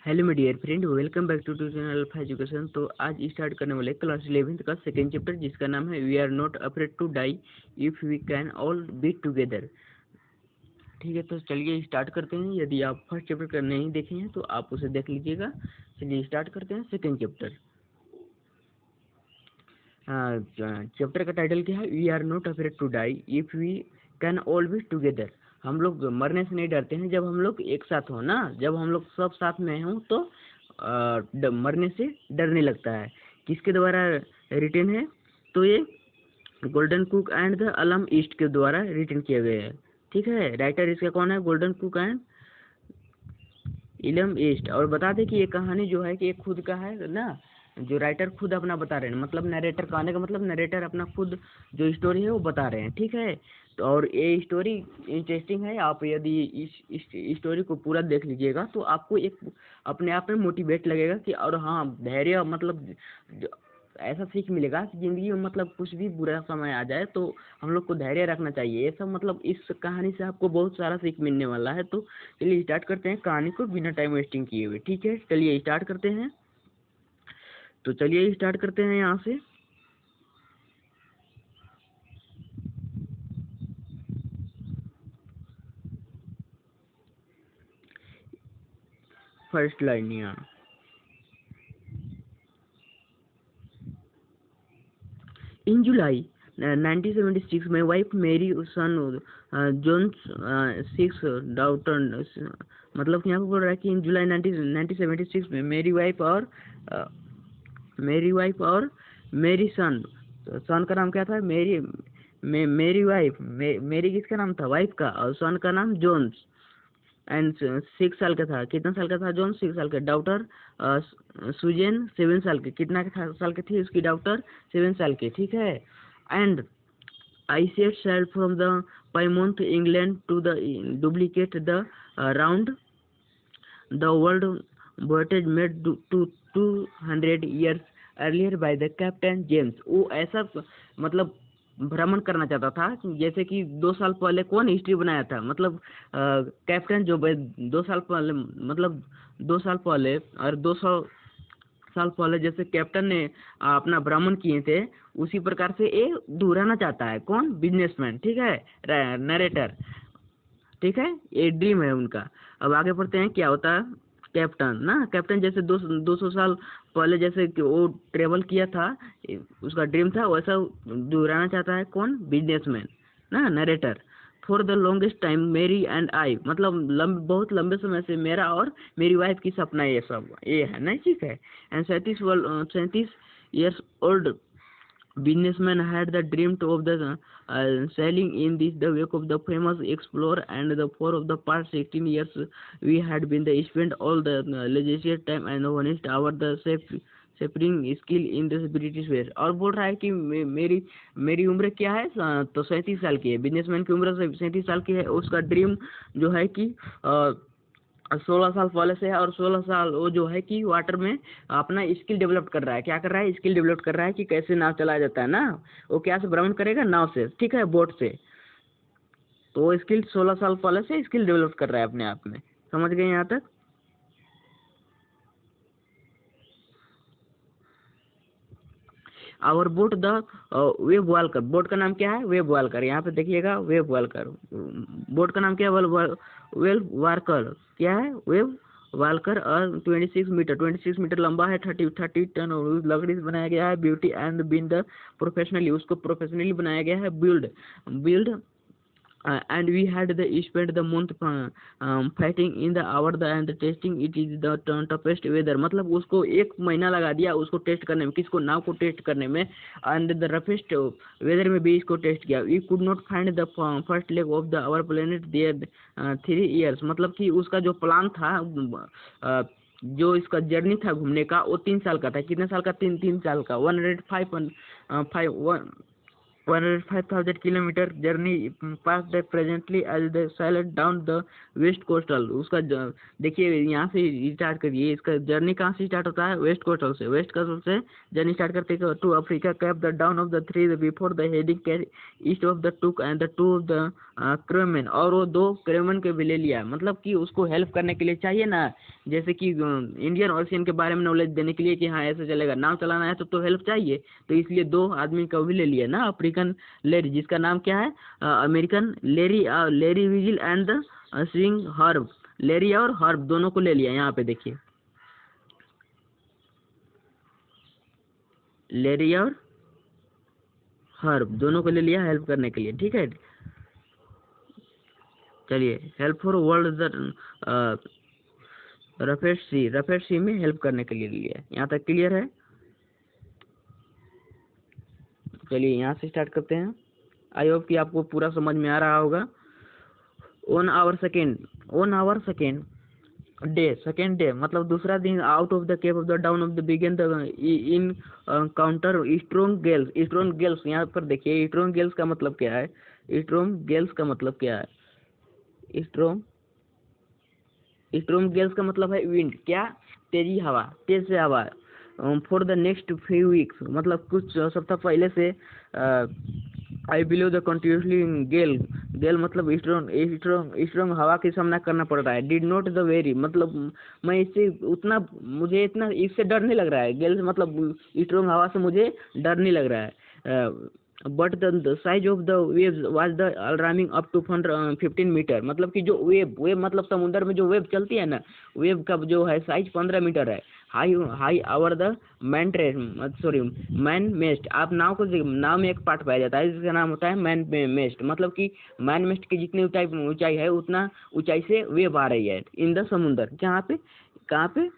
Hello my dear friend, welcome back to channel alpha education. तो आज start करने वाले क्लास 11th का सेकेंड चैप्टर, जिसका नाम है we are not afraid to die if we can all be together. ठीक है, तो चलिए स्टार्ट करते हैं। यदि आप फर्स्ट चैप्टर का नहीं देखे हैं तो आप उसे देख लीजिएगा। चलिए स्टार्ट करते हैं सेकेंड चैप्टर। चैप्टर का टाइटल क्या है? We are not afraid to die if we can all be together. हम लोग मरने से नहीं डरते हैं जब हम लोग एक साथ हो ना, जब हम लोग सब साथ में हों तो मरने से डरने लगता है। किसके द्वारा रिटन है? तो ये गोल्डन कुक एंड द अलम ईस्ट के द्वारा रिटन किया गया है। ठीक है, राइटर इसका कौन है? गोल्डन कुक एंड इलम ईस्ट। और बता दें कि ये कहानी जो है कि ये खुद का है ना, जो राइटर खुद अपना बता रहे हैं, मतलब नरेटर। कहने का मतलब नरेटर अपना खुद जो स्टोरी है वो बता रहे हैं। ठीक है, तो और ये स्टोरी इंटरेस्टिंग है। आप यदि इस स्टोरी को पूरा देख लीजिएगा तो आपको एक अपने आप में मोटिवेट लगेगा कि और हाँ, धैर्य मतलब ऐसा सीख मिलेगा कि ज़िंदगी में मतलब कुछ भी बुरा समय आ जाए तो हम लोग को धैर्य रखना चाहिए। ये सब मतलब इस कहानी से आपको बहुत सारा सीख मिलने वाला है। तो चलिए स्टार्ट करते हैं कहानी को बिना टाइम वेस्टिंग किए हुए। ठीक है, चलिए स्टार्ट करते हैं। तो चलिए स्टार्ट करते हैं यहाँ से। फर्स्ट लाइन यहाँ, इन जुलाई 1976 my wife Mary son John's 6 daughter. मतलब यहाँ पे बोल रहा है कि इन जुलाई 1976 में मेरी वाइफ और मेरी सन। सन का नाम क्या था? मेरी वाइफ। मेरी किसका नाम था? वाइफ का। और सन का नाम जोन्स एंड 6 साल का था। कितना साल का था जॉन? 6 साल का। डॉटर सुजेन 7 साल की। कितना साल की थी उसकी डॉटर? 7 साल की। ठीक है, and I set sail from the Plymouth, England to the duplicate the round the world voyage made to 200 years earlier by the Captain James। वो ऐसा मतलब भ्रमण करना चाहता था जैसे कि 2 साल पहले कौन हिस्ट्री बनाया था, मतलब कैप्टन जो 2 साल पहले, मतलब 2 साल पहले और 200 साल पहले जैसे कैप्टन ने अपना भ्रमण किए थे, उसी प्रकार से ये दोहराना चाहता है। कौन? बिजनेसमैन। ठीक है, नरेटर। ठीक है, ये ड्रीम है उनका। अब आगे बढ़ते हैं। क्या होता है? कैप्टन ना, कैप्टन जैसे 200 साल पहले जैसे कि वो ट्रेवल किया था, उसका ड्रीम था, वैसा दोहराना चाहता है। कौन? बिजनेसमैन ना, narrator. For the longest time मेरी एंड आई, मतलब बहुत लंबे समय से मेरा और मेरी वाइफ की सपना ये सब ये है ना। ठीक है, and 37 years old businessman had the dream of the sailing in this the wake of the famous explorer, and the for of the past 16 years we had been the spent all the leisure time and honest hour the seafaring skill in this British where. और बोल रहा है कि मेरी उम्र क्या है? तो 37 साल की है। बिजनेसमैन की उम्र 37 साल की है। उसका ड्रीम जो है कि 16 साल पहले से है, और 16 साल वो जो है कि वाटर में अपना स्किल डेवलप कर रहा है। क्या कर रहा है? स्किल डेवलप कर रहा है कि कैसे नाव चलाया जाता है ना। वो क्या से भ्रमण करेगा? नाव से। ठीक है, बोट से। तो वो स्किल 16 साल पहले से स्किल डेवलप कर रहा है अपने आप में। समझ गए यहाँ तक? और boat the web Walker. Boat का नाम क्या है? Web Walker. यहाँ पे देखिएगा, वेब वालकर। बोट का नाम क्या है? Web Walker. क्या है? Web Walker. और 26 मीटर लंबा है, 30 टन लकड़ी से बनाया गया है। Beauty and been the professionally, उसको प्रोफेशनली बनाया गया है। Build and we had the spent the month fighting in the hour the and testing it is the toughest weather। मतलब उसको 1 महीना लगा दिया उसको टेस्ट करने में। किसको? नाव को टेस्ट करने में। and the roughest weather में भी इसको टेस्ट किया। we could not find the first leg of the our planet there 3 years। मतलब कि उसका जो प्लान था, जो इसका जर्नी था घूमने का, वो 3 साल का था। कितने साल का? 3 साल का। 105 105,000 kilometre journey pass the presently as the silent down the west coastal. उसका देखिए यहाँ से स्टार्ट करिए, इसका जर्नी कहाँ से स्टार्ट होता है, वेस्ट कोस्टल से। वेस्ट कोस्टल से जर्नी स्टार्ट करते हैं to Africa cape the down of the three before the heading carry east of the two and the two of the Kremen. और वो 2 क्रेमन के भी ले लिया, मतलब कि उसको हेल्प करने के लिए चाहिए ना, जैसे कि इंडियन ओशियन के बारे में नॉलेज देने के लिए कि हाँ ऐसे चलेगा, नाव चलाना है तो हेल्प चाहिए, तो इसलिए 2 आदमी का भी ले लिया ना, अफ्रीकन लेरी जिसका नाम क्या है, American Larry, Larry Vigil and the swing Herb. Larry और हर्ब दोनों को ले लिया, यहाँ पे देखिए लेरी और हर्ब दोनों को ले लिया हेल्प करने के लिए, ठीक है। चलिए हेल्प फॉर वर्ल्ड द रफेट सी में हेल्प करने के लिए लिया, यहाँ तक क्लियर है। चलिए यहाँ से स्टार्ट करते हैं, आई होप कि आपको पूरा समझ में आ रहा होगा। On our second day, second day मतलब दूसरा दिन out of the cape of the down of the began the encounter strong gales. Strong gales यहाँ पर देखिए, स्ट्रॉन्ग गेल्स का मतलब क्या है, स्ट्रॉन्ग गेल्स का मतलब क्या है, स्ट्रॉन्ग गेल्स का मतलब है विंड, क्या, तेज से हवा। For the next few weeks मतलब कुछ सप्ताह पहले से आई बिलीव द कंटिन्यूसली गेल मतलब स्ट्रॉन्ग हवा की सामना करना पड़ रहा है। डिड नॉट द वेरी मतलब मैं इससे मुझे इतना इससे डर नहीं लग रहा है, गेल मतलब स्ट्रॉन्ग हवा से मुझे डर नहीं लग रहा है। But the size of the waves was the alarming up to 15 metre, मतलब कि जो वेव मतलब समुद्र में जो वेव चलती है ना, वेव का जो है साइज 15 मीटर है। High our the man मेस्ट। आप नाव में एक पार्ट पाया जाता है जिसका नाम होता है मैन मेस्ट, मतलब कि मैन मेस्ट की जितनी ऊंचाई है उतना ऊंचाई से वेव आ रही है इन द समुद्र, कहाँ पे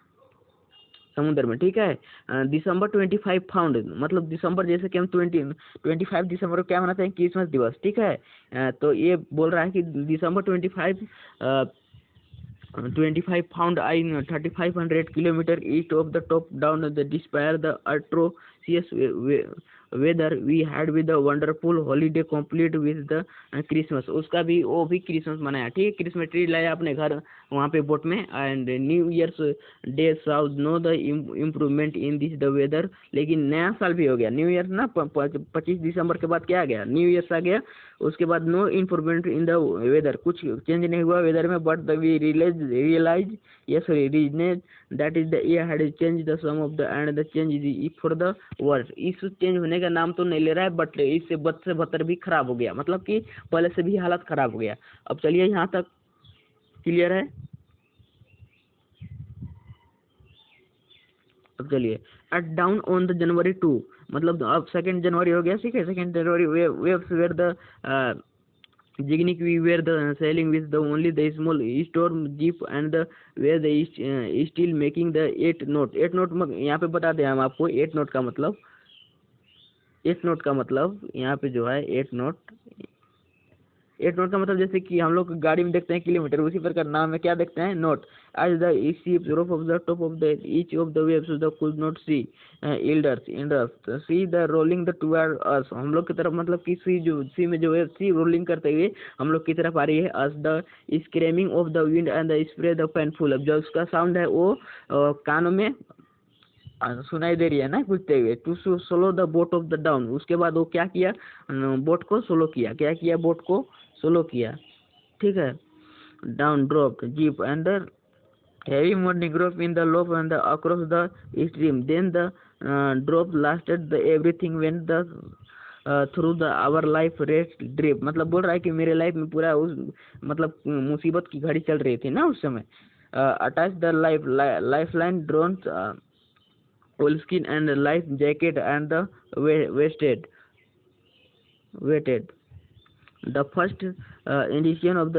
समुद्र में, ठीक है। दिसंबर 25 फाउंड मतलब दिसंबर जैसे कि हम 25 दिसंबर को क्या मनाते हैं, क्रिसमस दिवस, ठीक है। तो ये बोल रहा है कि December 25 found I 3500 kilometre east of the top down the despite the atrocious weather we had with the wonderful holiday complete with the Christmas. उसका भी वो भी क्रिसमस मनाया, ठीक है। क्रिसमस ट्री लाया अपने घर वहाँ पे बोट में, and new year's day south no the improvement in this the weather. लेकिन नया साल भी हो गया, न्यू ईयर ना 25 दिसंबर के बाद क्या आ गया, न्यू ईयर्स आ गया। उसके बाद no improvement in the weather, कुछ चेंज नहीं हुआ वेदर में, but we realise reasons that is the year had change the some of the end the change is for the worse. इस चेंज होने का नाम तो नहीं ले रहा है, बट इससे बद से बदतर भी खराब हो गया, मतलब कि पहले से भी हालत खराब हो गया। अब चलिए यहाँ तक क्लियर है। अब चलिए at down on the January 2 मतलब अब 2 जनवरी हो गया, ठीक है। 2 January waves were the Jignik we were the sailing with the only the small storm jeep and the where the still making the 8 knot। 8 knot यहाँ पे बता दें हम आपको 8 knot का मतलब, 8 knot का मतलब यहाँ पे जो है 8 knot, 8 नोट का मतलब जैसे कि हम लोग गाड़ी में देखते हैं किलोमीटर, उसी प्रकार नाम में क्या देखते हैं, note. As the ship rope of the top of the each of the waves the could not see elders see the rolling the toward us. हम लोग की तरफ मतलब कि सी में जो वेव सी रोलिंग करते हुए हम लोग की तरफ आ रही है। As the screaming of the wind and the spray the painful. अब जो उसका साउंड है वो कानों में सुनाई दे रही है ना पूछते हुए। To solo the boat of the down, उसके बाद वो क्या किया, बोट को सोलो किया, क्या किया, बोट को सोलो किया, ठीक है। Down drop jeep and the heavy morning drop in the loop and the across the stream, then the drop lasted the everything went the through the our life rest drip। मतलब बोल रहा है कि मेरे life में पूरा उस मतलब मुसीबत की घड़ी चल रही थी ना उस समय। Attach the life line drone oilskin and life jacket and the waited the first indication of the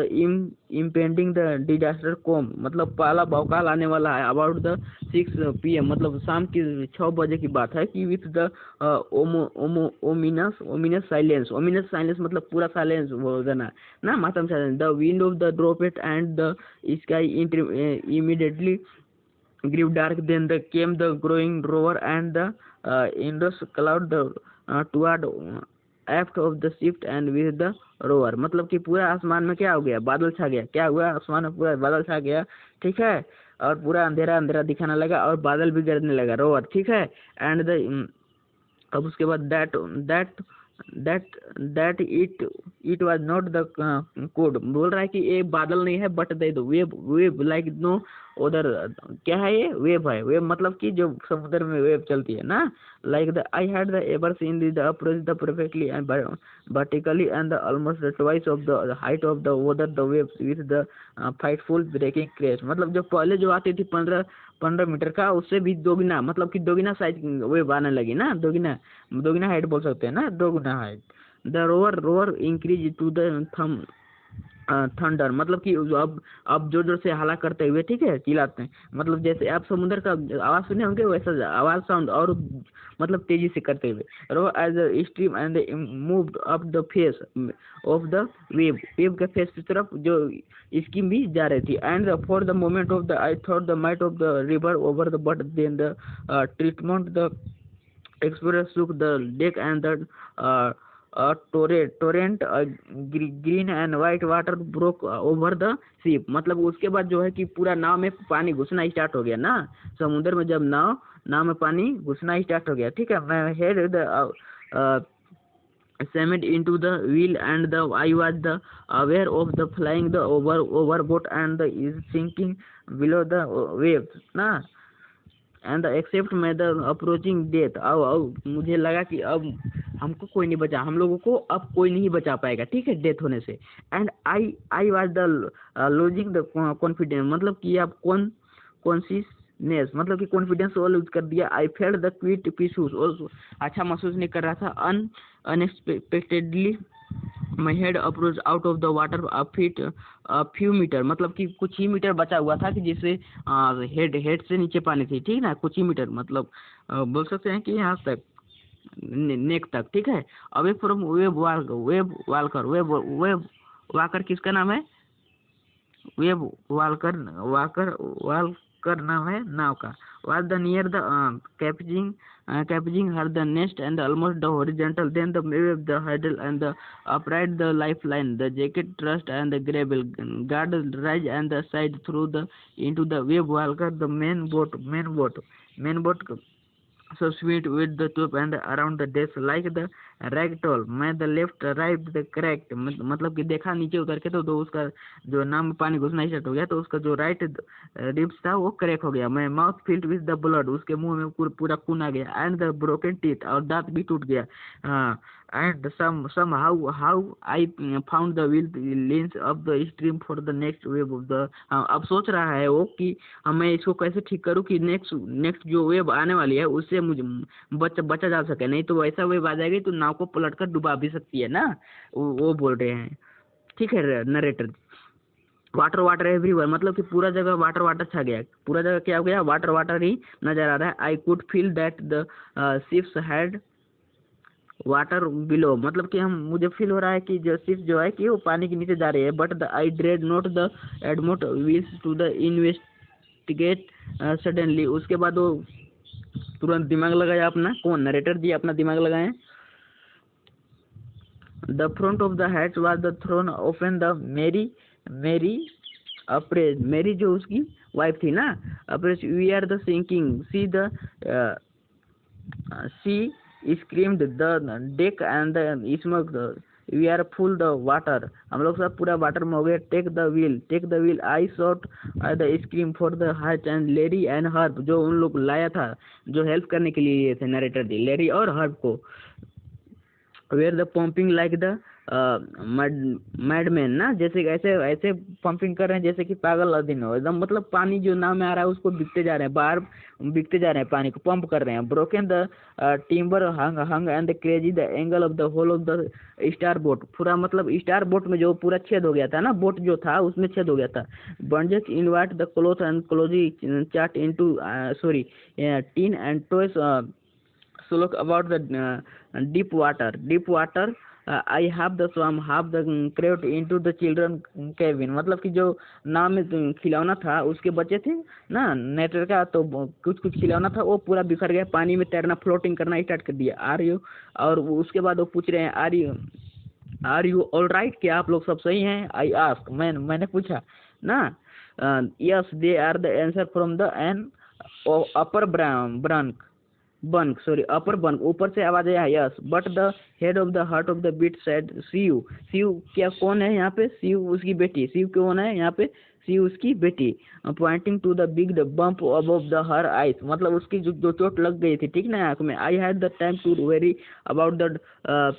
impending the disaster calm मतलब पहला भौकाल आने वाला है। अबाउट द 6 PM मतलब शाम की 6 बजे की बात है कि विथ द ओमिनस साइलेंस मतलब पूरा साइलेंस हो जाना ना, मातम silence. The wind of the dropped and the sky immediately grew dark, then the came the growing roar and the indus cloud the toward aft of the ship and with the rover, मतलब कि पूरा आसमान में क्या हो गया, बादल छा गया। क्या हुआ, आसमान में पूरा बादल छा गया, ठीक है, और पूरा अंधेरा अंधेरा दिखाने लगा और बादल भी गिरने लगा, रोवर, ठीक है। एंड द अब उसके बाद that that that it was not the code, बोल रहा है कि ये बादल नहीं है बट दे दो वेव, वेव लाइक नो उधर, क्या है ये, वेव है। वेव मतलब कि जो समुद्र में वेव चलती है ना, like the I had the ever seen the approach the perfectly and vertically and the almost twice of the height of the other the waves with the frightful breaking crash, मतलब जो पहले जो आती थी 15 metre का, उससे भी दोगुना, मतलब कि दोगुना साइज वेव आने लगी ना, दोगुना हाइट बोल सकते हैं ना, दोगुना height. The rover increase to the thunder, मतलब कि अब जोर जोर से हला करते हुए, ठीक है, चिल्लाते हैं, मतलब जैसे आप समुद्र का आवाज सुने होंगे वैसा आवाज साउंड, और मतलब तेजी से करते हुए। Row as a stream and moved up the face of the wave, wave के फेस की तरफ जो स्कीम भी जा रही थी। And for the moment of the I thought the might of the river over the but then the treatment the explorers took the deck and the torrent green and white water broke over the ship, मतलब उसके बाद जो है कि पूरा नाव में पानी घुसना स्टार्ट हो गया ना, समुद्र में जब नाव में पानी घुसना स्टार्ट हो गया, ठीक है। मैं head the slammed into the wheel and the I was the aware of the flying the overboat and the is sinking below the waves ना, एंड एक्सेप्ट मैं द अप्रोचिंग डेथ। अब मुझे लगा कि अब हमको कोई नहीं बचा, हम लोगों को अब कोई नहीं बचा पाएगा, ठीक है, डेथ होने से। And I was the losing the confidence, मतलब कि आप कॉन्शियसनेस, मतलब कि कॉन्फिडेंस वो लूज कर दिया। I felt the quite peaceful, और अच्छा महसूस नहीं कर रहा था। Unexpectedly my head approach out of the water few metre, मतलब कि कुछ ही मीटर बचा हुआ था कि जिससे हेड से नीचे पानी थी, ठीक ना, कुछ ही मीटर, मतलब बोल सकते हैं कि यहाँ तक, नेक तक, ठीक है। अवे फ्रॉम वेब वाकर किसका नाम है, वेब वालकर नाम है नाव का। was the near the capturing her the nest and almost the horizontal, then the wave the hurdle and the upright the lifeline, the jacket thrust and the gravel guard rise and the side through the into the wave walker, the main boat so sweet with the tube and around the desk like the ragdoll, मैं the left right the cracked, मतलब कि देखा नीचे उतर के तो उसका जो नाम में पानी घुसना स्टार्ट हो गया, तो उसका जो राइट रिब्स था वो क्रैक हो गया। मैं mouth filled with the blood, उसके मुंह में पूरा खून आ गया। एंड द ब्रोकन टीथ, और दांत भी टूट गया। And somehow I found the will lens of the stream for the next wave of the, अब सोच रहा है वो कि मैं इसको कैसे ठीक करूँ कि नेक्स्ट जो वेव आने वाली है उससे मुझे बचा जा सके, नहीं तो वैसा वेव आ जाएगी तो नाव को पलट कर डुबा भी सकती है ना, वो बोल रहे हैं, ठीक है नरेटर। वाटर एवरीवेयर, मतलब कि पूरा जगह वाटर छा गया, पूरा जगह क्या हो गया, वाटर ही नजर आ रहा है। I could feel that the ships had water below, मतलब कि मुझे फील हो रहा है कि जो शिप जो है कि वो पानी के नीचे जा रही है। But the I dread not the admit wills to the investigate suddenly, उसके बाद वो तुरंत दिमाग लगाया अपना, कौन, नरेटर जी अपना दिमाग लगाए। The front of the hat was the thrown open the Mary appears, Mary जो उसकी वाइफ थी ना, appears we are the sinking she screamed the deck and the smoke we are full the water, हम लोग सब पूरा water में हो गए। Take the wheel I shot the scream for the hurt and Larry and Herb, जो उन लोग लाया था जो हेल्प करने के लिए थे नरेटर जी, लेरी और हर्ब को। Were the pumping like the madman ना, जैसे ऐसे पंपिंग कर रहे हैं जैसे कि पागल अधीन हो एकदम, मतलब पानी जो नाव में आ रहा है उसको बिकते जा रहे हैं, बाहर बिकते जा रहे हैं, पानी को पंप कर रहे हैं। Broken the timber hung and the crazy the angle of the hole of the star boat, पूरा मतलब स्टार बोट में जो पूरा छेद हो गया था ना, बोट जो था उसमें छेद हो गया था। बंजक invert the cloth and closely chart into tin and toys so look about the deep water I have the swam have the craved into the children cabin, मतलब कि जो नाव में खिलौना था उसके बच्चे थे ना नेटर का, तो कुछ कुछ खिलौना था वो पूरा बिखर गया, पानी में तैरना फ्लोटिंग करना स्टार्ट कर दिया। आर यू, और उसके बाद वो पूछ रहे हैं आर यू ऑल राइट, क्या आप लोग सब सही हैं? आई आस्क, मैंने पूछा ना। Yes they are the answer from the an upper bunk bunk, sorry upper bunk, ऊपर से आवाज आया yes, but the head of the heart of the beat said see you. See you क्या कौन है यहाँ पे? सी यू उसकी बेटी, सी यू कौन है यहाँ पे? सी यू उसकी बेटी। Pointing to the big bump above the her eyes, मतलब उसकी जो चोट लग गई थी ठीक ना आंख में। I had the time to very about the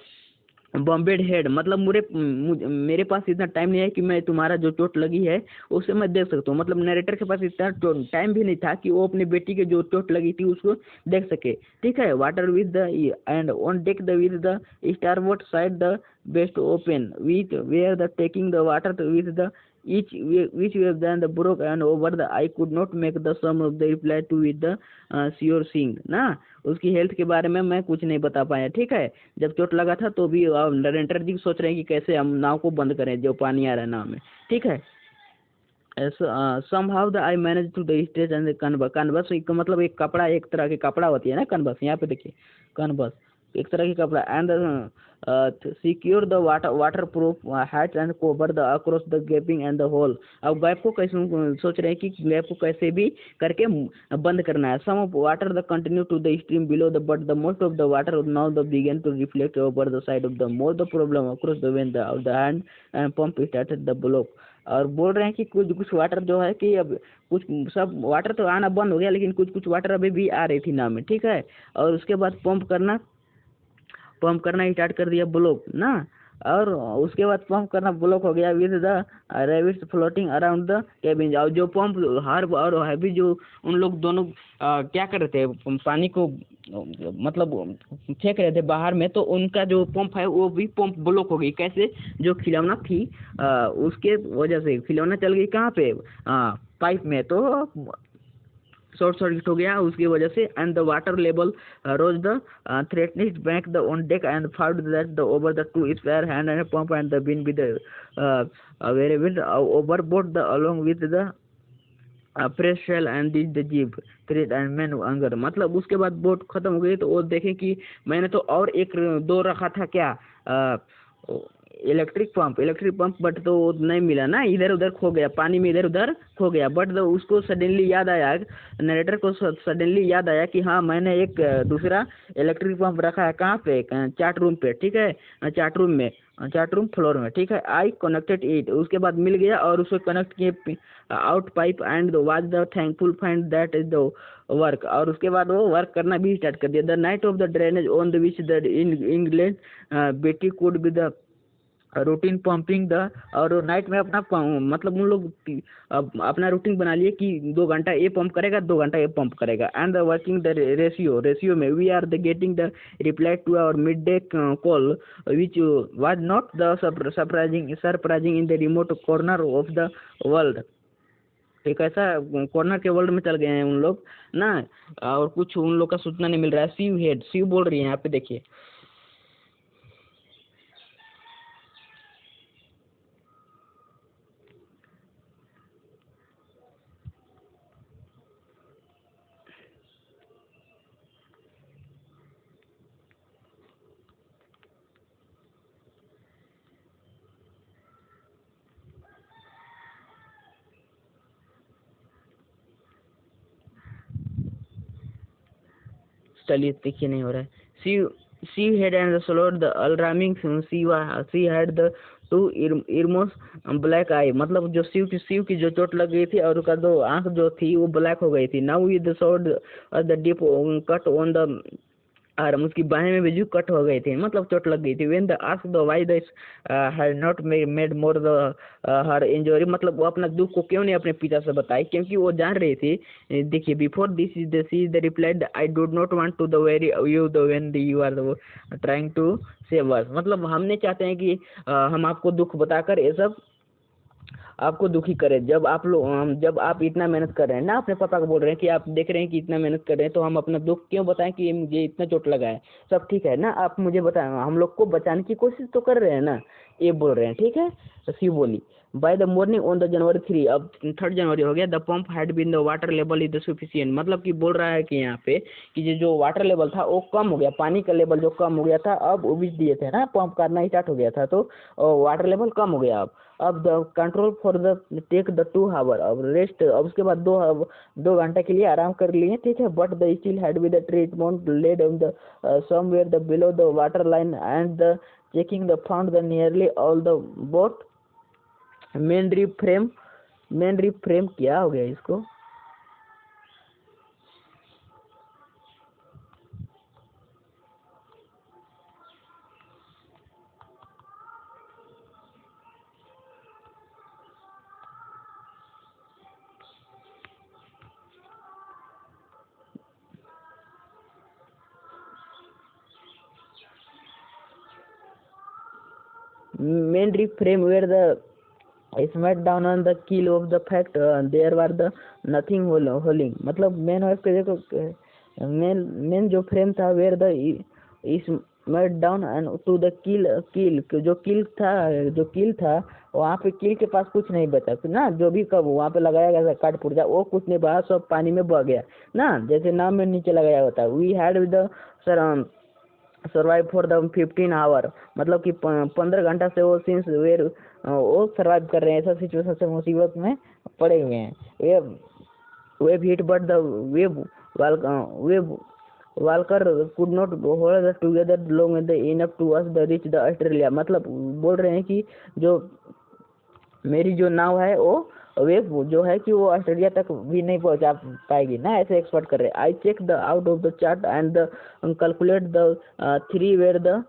bombed head, मतलब मेरे पास इतना टाइम नहीं है कि मैं तुम्हारा जो चोट लगी है उसे मैं देख सकता हूँ, मतलब नरेटर के पास इतना टाइम भी नहीं था कि वो अपनी बेटी के जो चोट लगी थी उसको देख सके। ठीक है, water with the and on deck the with the starboard side the best open with were the taking the water with the each which wave than the broke and over the I could not make the sum of the reply to with the sure thing ना। उसकी health के बारे में मैं कुछ नहीं बता पाया। ठीक है, जब चोट लगा था तो भी नरेटर जी सोच रहे हैं कि कैसे हम नाव को बंद करें जो पानी आ रहा है नाव में। ठीक है, somehow the I managed to the stage and the canvas का मतलब एक कपड़ा, एक तरह की कपड़ा होती है ना कैनवस, यहाँ पे देखिए कैनवस एक तरह की कपड़ा, and secure the waterproof hat and cover the across the gaping and the hole. अब गैप को कैसे सोच रहे हैं कि गैप को कैसे भी करके बंद करना है। Some of water the continue to the stream below the but the most of the water now the began to reflect over the side of the more the problem across the when the hand and pump started the block. और बोल रहे हैं कि कुछ कुछ water जो है कि अब कुछ सब वाटर तो आना बंद हो गया, लेकिन कुछ कुछ वाटर अभी भी आ रही थी नाव में। ठीक है, और उसके बाद पंप करना स्टार्ट कर दिया ब्लॉक ना, और उसके बाद पंप करना ब्लॉक हो गया with the rabbits floating around the cabin. और जो पंप हार्ब और हैवी जो उन लोग दोनों क्या कर रहे थे, पानी को मतलब फेंक रहे थे बाहर में, तो उनका जो पंप है वो भी पंप ब्लॉक हो गई। कैसे? जो खिलौना थी उसके वजह से खिलौना चल गई कहाँ पे, पाइप में, तो शॉर्ट सर्किट हो गया उसकी वजह से। And the water level rose the threatened bank the on deck and found that the over the two spare hand and pump and the bin with wearable overboard the along with the press shell and this the jeep thread and man anger. मतलब उसके बाद boat खत्म हो गई, तो वो देखे कि मैंने तो और एक दो रखा था क्या, इलेक्ट्रिक पंप, बट तो नहीं मिला ना, इधर उधर खो गया, पानी में इधर उधर खो गया। बट उसको सडनली याद आया, नरेटर को सडनली याद आया कि हाँ मैंने एक दूसरा इलेक्ट्रिक पंप रखा है कहाँ पे, चार्ट रूम पे। ठीक है, चार्ट रूम फ्लोर में। ठीक है, आई कनेक्टेड इट, उसके बाद मिल गया और उसको कनेक्ट किए out pipe and was the thankful find that is the work, और उसके बाद वो वर्क करना भी स्टार्ट कर दिया। The night of the drainage on the which the England Betty could be the routine pumping the, और नाइट में अपना मतलब उन लोग अपना रूटीन बना लिए कि 2 घंटा ये पंप करेगा, 2 घंटा ये पंप करेगा। And the working the ratio में we are the getting the reply to our mid day call which was not the surprising in the remote corner of the world. एक ऐसा कॉर्नर के world में चल गए हैं उन लोग ना, और कुछ उन लोग का सूचना नहीं मिल रहा है। सी बोल रही है यहाँ पे देखिए। चलिए देखिए नहीं हो रहा है। She had and swallowed the alarming she had the two earmos black eye, मतलब जो शिव की जो चोट लग गई थी और उसका 2 आंख जो थी वो ब्लैक हो गई थी। Now with the sword the deep cut on the arm, उसकी बाहें में भी जो कट हो गई थी, मतलब चोट लग गई थी। When the ask the why the had not made more the her injury, मतलब वो अपना दुख को क्यों नहीं अपने पिता से बताई, क्योंकि वो जान रही थी। देखिए, before this is the replied I don't not want to the very you the when you are trying to save us, मतलब हम नहीं चाहते हैं कि हम आपको दुख बताकर ये सब आपको दुखी करे। जब आप लोग जब आप इतना मेहनत कर रहे हैं ना, अपने पापा को बोल रहे हैं कि आप देख रहे हैं कि इतना मेहनत कर रहे हैं, तो हम अपना दुख क्यों बताएं कि मुझे इतना चोट लगा है। सब ठीक है ना, आप मुझे बताएं, हम लोग को बचाने की कोशिश तो कर रहे हैं ना, ये बोल रहे हैं। ठीक है, तो शिव बोली by the morning on the January 3, अब 3 जनवरी हो गया, the pump had been the water level is the sufficient. मतलब कि बोल रहा है कि यहाँ पे कि जो वाटर लेवल था वो कम हो गया, पानी का लेवल जो कम हो गया था, अब वो बीच दिए थे ना, पंप करना स्टार्ट हो गया था, तो वाटर लेवल कम हो गया। अब the control for the take the 2 hour, अब रेस्ट, अब उसके बाद 2 घंटे के लिए आराम कर लिए। ठीक है, but the still had with the treatment led on the somewhere the below the water line and the checking the found the nearly all the boat main rib frame क्या हो गया इसको। Main rib frame were the smashed down on the keel of the fact there were the nothing holding. मतलब main wife के देखो, main जो frame था, were the smashed down and to the कील जो कील था वहाँ पे, कील के पास कुछ नहीं बचा ना, जो भी कब वहाँ पे लगाया गया था काट पुर्जा, वो कुछ नहीं बचा, सब पानी में बह गया ना, जैसे नाम में नीचे लगाया होता है। We had with the survive for the 15 hour, मतलब कि 15 घंटा से वो सिंस वेर वो सर्वाइव कर रहे हैं, ऐसा सिचुएशन से मुसीबत में पड़े हुए हैं। Wave hit but the wave wave walker could not hold together long the enough to us the reach the Australia. मतलब बोल रहे हैं कि जो मेरी जो नाव है वो वेव जो है कि वो ऑस्ट्रेलिया तक भी नहीं पहुंचा पाएगी ना, ऐसे एक्सपर्ट कर रहे हैं। I check the out of the chart and the calculate the three where the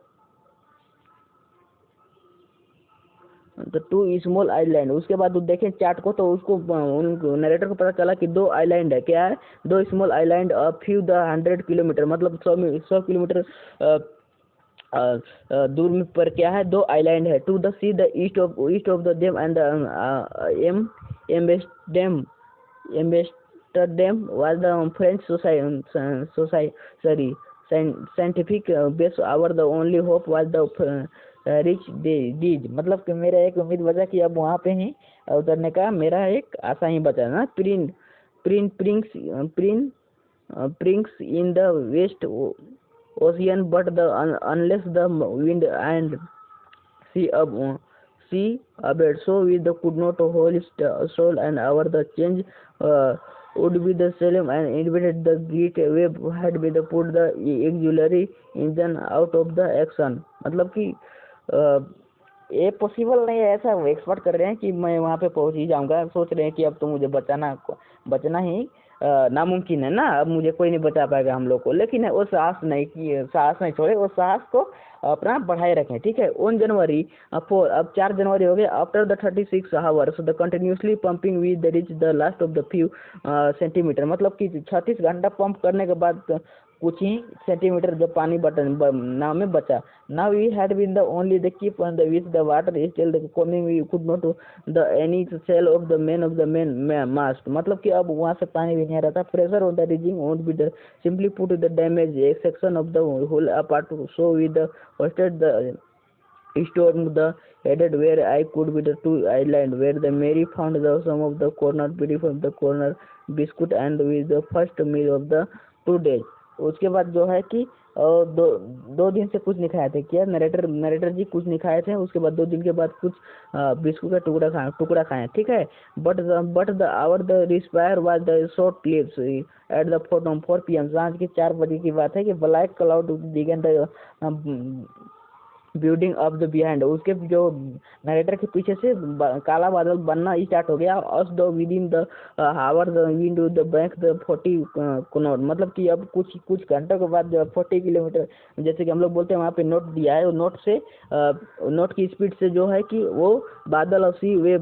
2 small island. उसके बाद देखें चार्ट को, तो उसको उनको नरेटर को पता चला कि 2 आइलैंड है। क्या है? 2 small island few the 100 kilometre, मतलब 100 किलोमीटर दूर में पर क्या है, 2 आइलैंड है। To the sea the east of the them and Amsterdam was the French society scientific base our the only hope was the reach these. मतलब कि मेरा एक उम्मीद बचा कि अब वहाँ पे ही उतरने का मेरा एक आशा ही बचा ना। Prinks in the west ocean, but unless the wind and sea abated, so we could not hold soul, and our the change would be the same, and invited the great wave had been put the auxiliary engine out of the action। मतलब कि ये possible नहीं है, ऐसा expert कर रहे हैं कि मैं वहाँ पे पहुँच ही जाऊँगा। सोच रहे हैं कि अब तो मुझे बचना ही नामुमकिन है ना, अब मुझे कोई नहीं बचा पाएगा हम लोग को। लेकिन वो साहस नहीं छोड़े, वो साहस को अपना बढ़ाए रखें। ठीक है, 1 जनवरी 4, अब 4 जनवरी हो गया। After the 36 hours the continuously pumping with reach the last of the few centimetre. मतलब कि 36 घंटा पंप करने के बाद कुछ ही सेंटीमीटर जो पानी नाव में बचा। Now we had been the only the keep on the which the water is still the coming, we could not the any sail of the main mast. मतलब कि अब वहाँ से पानी भी नहीं आ रहा था। Pressure on the rising won't be the simply put the damage a section of the hole apart, so we the hosted the storm the headed where I could be the 2 island where the Mary found the some of the corner beauty from the corner biscuit and with the first meal of the 2 days। उसके बाद जो है कि दो दिन से कुछ नहीं खाए थे। क्या नरेटर जी कुछ नहीं खाए थे। उसके बाद 2 दिन के बाद कुछ बिस्कुट का टुकड़ा खाए। ठीक है, but the hour the respite was the short lives at the 4 PM। सांझ के 4 बजे की बात है कि black cloud began the building of the behind. उसके जो नरेटर के पीछे से काला बादल बनना स्टार्ट हो गया। Us the with in the hour the wind the bank the 40 Connaught. मतलब कि अब कुछ घंटों के बाद 40 किलोमीटर, जैसे कि हम लोग बोलते हैं वहाँ पे नोट दिया है, नोट की स्पीड से जो है कि वो बादल और sea way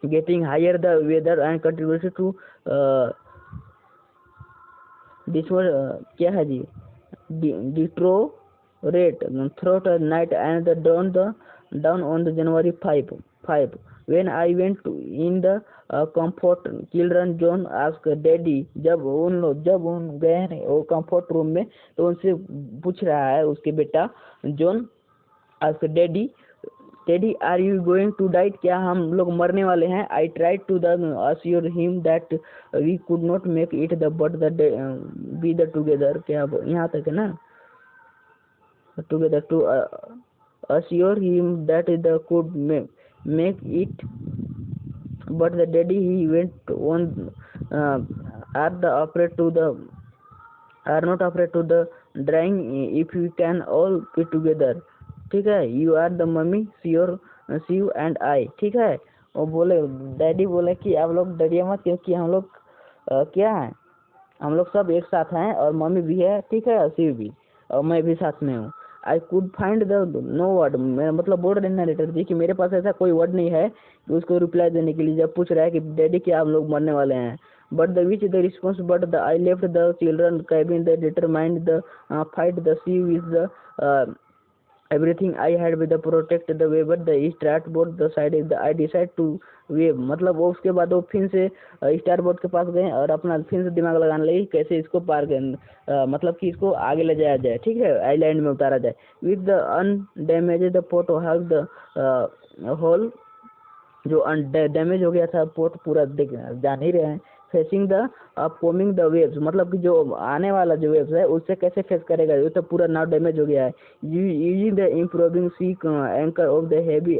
getting higher the weather and contribute to this क्या है जी, डिट्रो rate throughout the night and the dawn on the January 5 When I went to in the comfort children John asked daddy, जब उन गए हैं वो comfort room में, तो उनसे पूछ रहा है उसके बेटा John asked daddy, Daddy, are you going to die? क्या हम लोग मरने वाले हैं? I tried to assure him that we could not make it the but the be the together. क्या यहाँ तक है ना? Together to assure him that the could make it, but the daddy he went on are the afraid to the are not afraid to the drying if we can all be together. ठीक है, you are the mummy see and I. ठीक है, और बोले daddy बोले कि आप लोग डरिए मत, क्योंकि हम लोग क्या है, हम लोग सब एक साथ हैं और मम्मी भी है। ठीक है, शिव भी, और मैं भी साथ में हूँ। I could find the no word, मतलब बोल रहे नरेटर जी कि मेरे पास ऐसा कोई वर्ड नहीं है कि उसको रिप्लाई देने के लिए जब पूछ रहा है कि डैडी क्या हम लोग मरने वाले हैं। But the which the response but the I left the children cabin the determined the fight the sea with the everything I had with the protect the way, but the start board the side the I decide to wave, मतलब वो उसके बाद वो फिर से star board के पास गए और अपना फिर से दिमाग लगाने लगे कैसे इसको पार कर, मतलब कि इसको आगे ले जाया जाए। ठीक है, आइलैंड में उतारा जाए। With the undamage the port have the hole, जो डैमेज हो गया था पोर्ट पूरा जान ही रहे हैं। Facing the upcoming the waves, मतलब कि जो आने वाला जो वेव्स है उससे कैसे फेस करेगा, ये तो पूरा नाव डैमेज हो गया है। Using the improving sea anchor of the heavy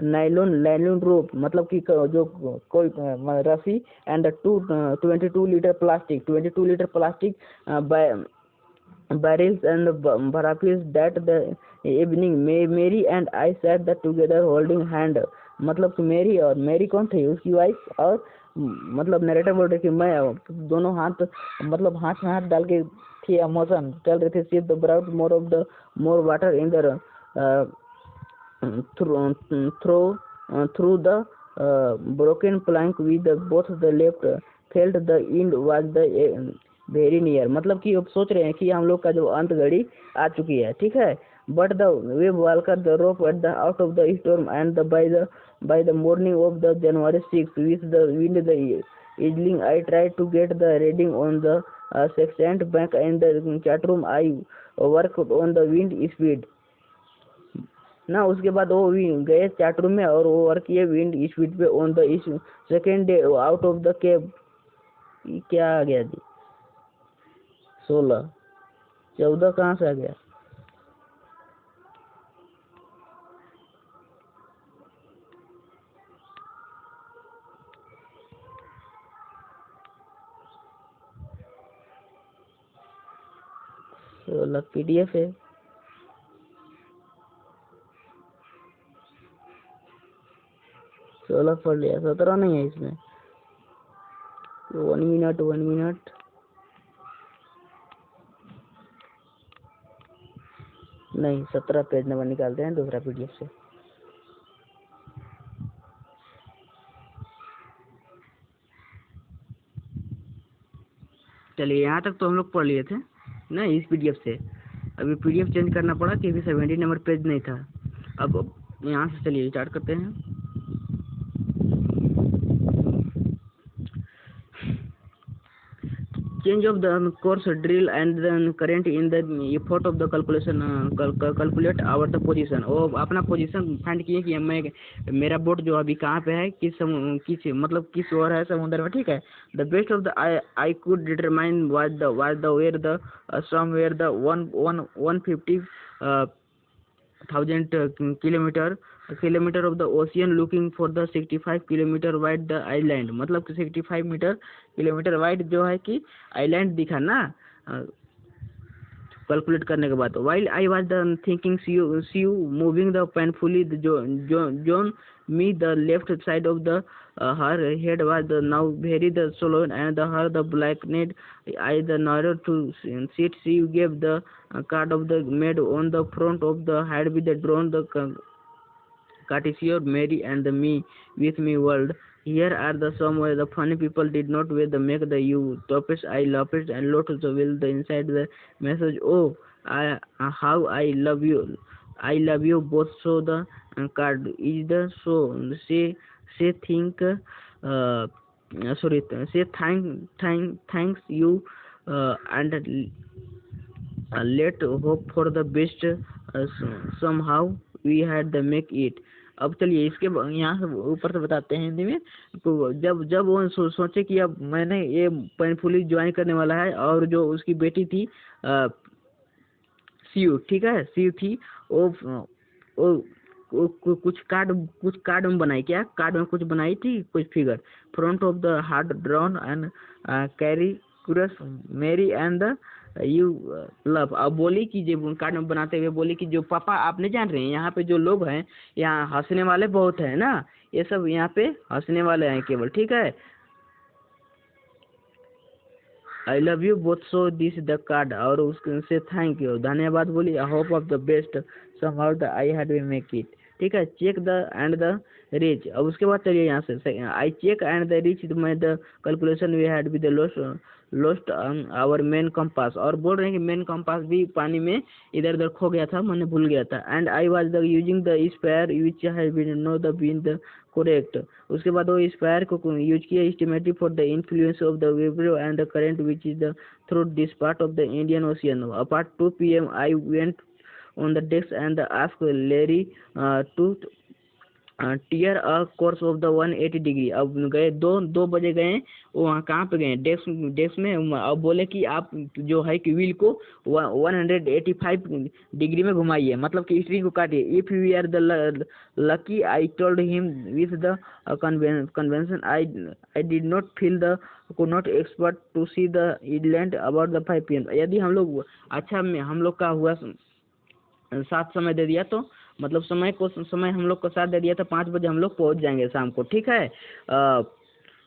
nylon rope, मतलब कि जो कोई रस्सी and 22 litre plastic barrels and barrels that the evening Mary and I sat the together holding hand, मतलब कि मेरी कौन थी, उसकी वाइफ, और मतलब नरेटर बोल रहे कि मैं दोनों हाथ, मतलब हाथ में हाथ डाल के थी, इमोशन चल रहे थे। सिर्फ the brought more water in the through the broken plank with both the left felt the end was the very near, मतलब कि अब सोच रहे हैं कि हम लोग का जो अंत घड़ी आ चुकी है। ठीक है, but the wave Walker the rope at the out of the storm and bye the morning of the January 6 with the wind the easing I tried to get the reading on the second bank and the chat room I worked on the wind speed ना। उसके बाद वो गए chat room में और वो work किए wind speed पे on the second day out of the cab. क्या आ गया जी, 16 14 कहाँ से आ गया? तो PDF है। सोलह पढ़ लिया, 17 नहीं है इसमें। 1 मिनट नहीं, 17 पेज नंबर निकालते हैं दूसरा PDF से। चलिए, यहाँ तक तो हम लोग पढ़ लिए थे ना इस PDF से। अभी PDF चेंज करना पड़ा क्योंकि 70 नंबर पेज नहीं था। अब यहाँ से चलिए स्टार्ट करते हैं। Change of the course drill and then current in the effort of the calculation calculate our the position। और अपना पोजीशन फाइंड किए कि मैं मेरा बोट जो अभी कहाँ पे है, किस मतलब किस ओर है समुद्र में। ठीक है, the best of the I could determine was the where the somewhere the 150,000 kilometre of the ocean looking for the 65 kilometre wide the island, मतलब कि 65 किलोमीटर वाइड जो है कि आइलैंड दिखा ना कैलकुलेट करने के बाद। While I was the thinking Suzy moving the painfully join me the left side of the her head was the now very the solo and the her the black ned I the narrow to seat Suzy gave the card of the made on the front of the head with the drone the Cartesior, Mary and the me with me world. Here are the some where the funny people did not wear the make the you topics I love it and lot of the will the inside the message. Oh, how I love you both. So the card is the so say think sorry say thanks you and let hope for the best somehow we had the make it। अब चलिए इसके यहाँ से ऊपर से बताते हैं हिंदी में। तो जब जब वो सोचे कि अब मैंने ये पैनफुली ज्वाइन करने वाला है, और जो उसकी बेटी थी सीयू, ठीक है, सीयू थी, वो कुछ कार्ड में बनाई, क्या कार्ड में कुछ बनाई थी, कुछ figure front of the heart drawn and carry course Mary and the you love. अब बोली कि जब कार्ड में बनाते हुए बोली कि जो पापा आप नहीं जान रहे हैं, यहाँ पे जो लोग हैं यहाँ हंसने वाले बहुत हैं ना, ये सब यहाँ पे हंसने वाले हैं केवल, ठीक है। I love you both so this the card, और उसके से थैंक यू धन्यवाद बोली, I hope of the best somehow the I had we make it, ठीक है। Check the end the reach. अब उसके बाद चलिए यहाँ से I check and the reach my the calculation we had with the lost our main compass, और बोल रहे हैं कि मेन कंपास भी पानी में इधर उधर खो गया था, मैंने भूल गया था। And I was the using the spare which had been no the been the correct. उसके बाद वो स्पेयर को यूज किया estimated for the influence of the वेब्रो and the current which is the through this part of the Indian Ocean. Apart 2 PM I went on the decks and asked Larry to steer a course of the 180 degree. अब गए 2 बजे गए, वहाँ कहाँ पे गए, desk में। अब बोले कि आप जो है कि व्हील को 185 डिग्री में घुमाइए, मतलब कि स्ट्रिंग को काटिए। If you are the lucky I told him with the convention I did not feel the could not expect to see the inland about the 5 PM। यदि हम लोग अच्छा में हम लोग का हुआ साथ समय दे दिया, तो मतलब समय हम लोग को साथ दे दिया, तो 5 बजे हम लोग पहुंच जाएंगे शाम को, ठीक है।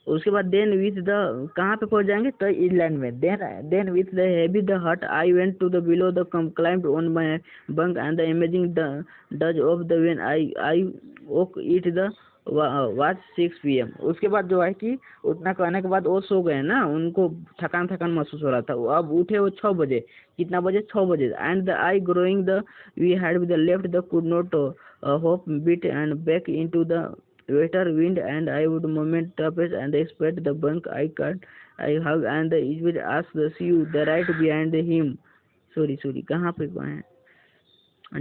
उसके बाद देन विथ द कहाँ पे पहुंच जाएंगे, तो इंग्लैंड में। Then with the heavy the hut I went to the below the climbed on my bunk and the imagining the doze of the when I woke it the was 6 PM। उसके बाद जो है कि उतना कहने के बाद वो सो गए ना, उनको थकान महसूस हो रहा था। अब उठे वो 6 बजे, कितना बजे, 6 बजे। And the I growing the we had with the left the could not hope beat and back into the wetter wind and I would moment toughest and expect the bunk I hug and the Israel asked the sea the right behind him sorry कहाँ पे गए हैं,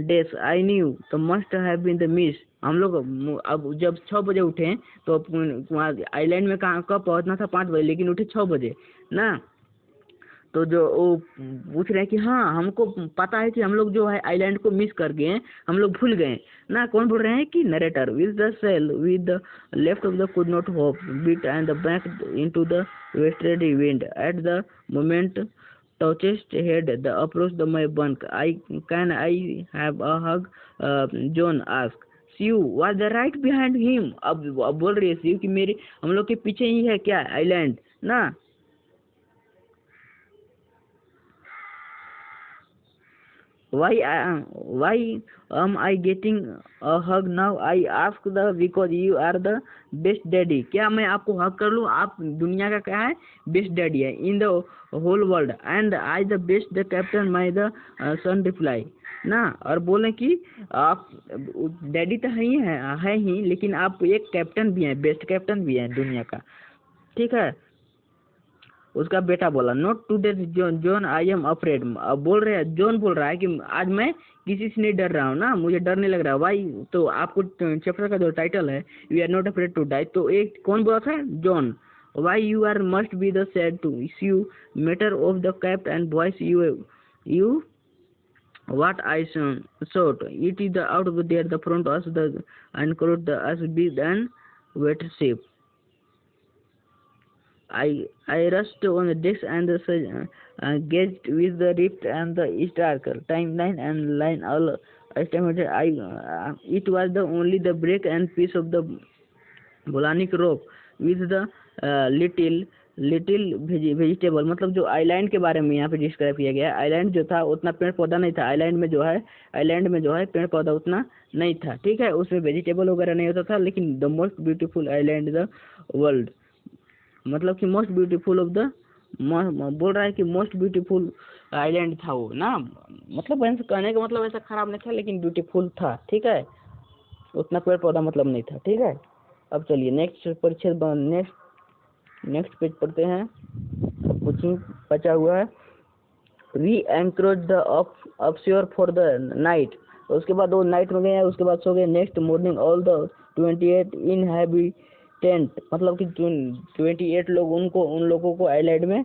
डेस I knew to must have been the miss. हम लोग अब जब 6 बजे उठे तो आइलैंड में कहाँ कब पहुंचना था, 5 बजे, लेकिन उठे 6 बजे ना। तो जो वो पूछ रहे हैं कि हाँ हमको पता है कि हम लोग जो है आइलैंड को मिस कर गए, हम लोग भूल गए ना। कौन बोल रहे हैं कि narrator with the sail with the left of the could not hope beat and the back into the westerly wind at the moment touched head the approach the my bunk I have a hug John asked Sue was the right behind him। अब बोल रही है Sue कि मेरे हम लोग के पीछे ही है क्या आइलैंड ना। why am I getting a hug now I asked the because you are the best daddy। क्या मैं आपको हग कर लूँ, आप दुनिया का क्या है, बेस्ट डैडी है in the whole world and I the best the captain my the son reply ना। और बोले कि आप डैडी तो है ही लेकिन आप एक कैप्टन भी हैं, बेस्ट कैप्टन भी हैं दुनिया का, ठीक है। उसका बेटा बोला not today John I am afraid. अब बोल रहे हैं जॉन बोल रहा है कि आज मैं किसी से नहीं डर रहा हूँ ना, मुझे डर नहीं लग रहा। वाई तो आपको चैप्टर का जो टाइटल है we are not afraid to die, तो एक कौन बोला था, John. Why you are must be the sad to you matter of the kept and voice you what I shot it is the out of there the front us the and close the us big and wet shape। I rushed on the decks and gauged with the rift and the starker timeline and line all estimated it was the only the break and piece of the volcanic rock with the little vegetable. मतलब जो island के बारे में यहाँ पे describe किया गया है, आइलैंड जो था उतना पेड़ पौधा नहीं था, आइलैंड में जो है पेड़ पौधा उतना नहीं था, ठीक है। उसमें वेजिटेबल वगैरह नहीं होता था, लेकिन the most beautiful island the world, मतलब कि मोस्ट ब्यूटीफुल ऑफ द बोल रहा है कि मोस्ट ब्यूटीफुल आइलैंड था वो ना। मतलब ऐसा कहने का मतलब ऐसा खराब नहीं था, लेकिन ब्यूटीफुल था, ठीक है। उतना पेड़ पौधा मतलब नहीं था, ठीक है। अब चलिए नेक्स्ट पेज पढ़ते हैं। कुछ बचा हुआ है। We anchorage the offshore for the night. उसके बाद वो नाइट में गए, उसके बाद सो गए। Next morning all the 28 inhabitant, मतलब कि 28 लोग उन लोगों को आइलैंड में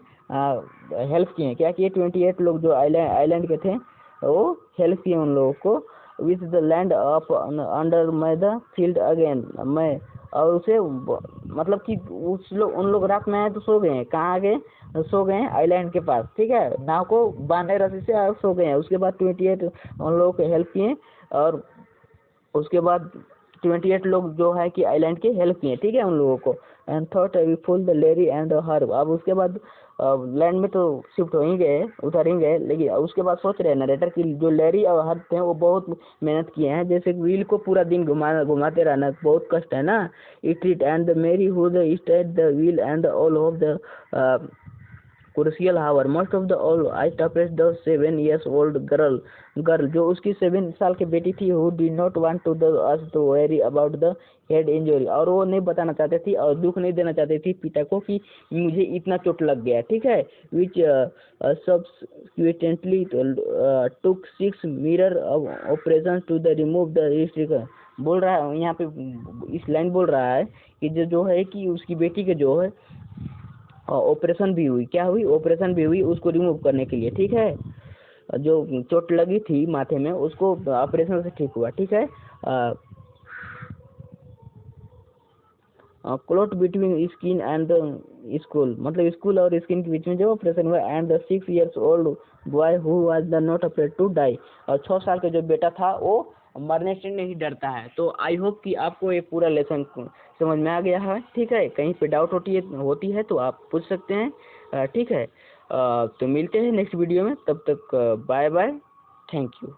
हेल्प किए। क्या किए? 28 लोग जो आइलैंड के थे वो हेल्प किए उन लोगों को। With the land of under my the field again मैं, और उसे मतलब कि उन लोग रात में आए तो सो गए हैं। कहाँ आ गए? सो गए हैं आइलैंड के पास, ठीक है। नाव को बांधे रस्सी से और सो गए हैं। उसके बाद 28 उन लोगों को हेल्प किए, और उसके बाद 28 लोग जो है कि आइलैंड के हेल्प किए, ठीक है, उन लोगों को। And thought we full the Larry and her. अब उसके बाद लैंड में तो शिफ्ट हो ही गए, उतर ही गए, लेकिन उसके बाद सोच रहे नरेटर कि जो लेरी और हर थे वो बहुत मेहनत किए हैं। जैसे व्हील को पूरा दिन घुमाते रहना बहुत कष्ट है ना। इट एंड द मेरी who the state the wheel and all of the crucial hour most of the all I touched the 7 years old girl जो उसकी 7 साल की बेटी थी, who did not want to the us to worry about the head injury, और वो नहीं बताना चाहती थी और दुख नहीं देना चाहती थी पिता को कि मुझे इतना चोट लग गया, ठीक है। which subsequently took 6 mirror operations to the remove the restriction। बोल रहा है यहाँ पे, इस लाइन बोल रहा है कि जो है कि उसकी बेटी के जो है ऑपरेशन भी हुई। क्या हुई? ऑपरेशन भी हुई उसको रिमूव करने के लिए, ठीक है। जो चोट लगी थी माथे में उसको ऑपरेशन से ठीक हुआ, ठीक है। Clot between skin and skull, मतलब स्कूल और स्किन के बीच में जो ऑपरेशन हुआ। And the 6 years old boy who was the not afraid to die, और 6 साल का जो बेटा था वो मरने से नहीं डरता है। तो आई होप कि आपको ये पूरा लेसन समझ में आ गया है, ठीक है। कहीं पे डाउट होती है तो आप पूछ सकते हैं, ठीक है। तो मिलते हैं नेक्स्ट वीडियो में, तब तक बाय बाय, थैंक यू।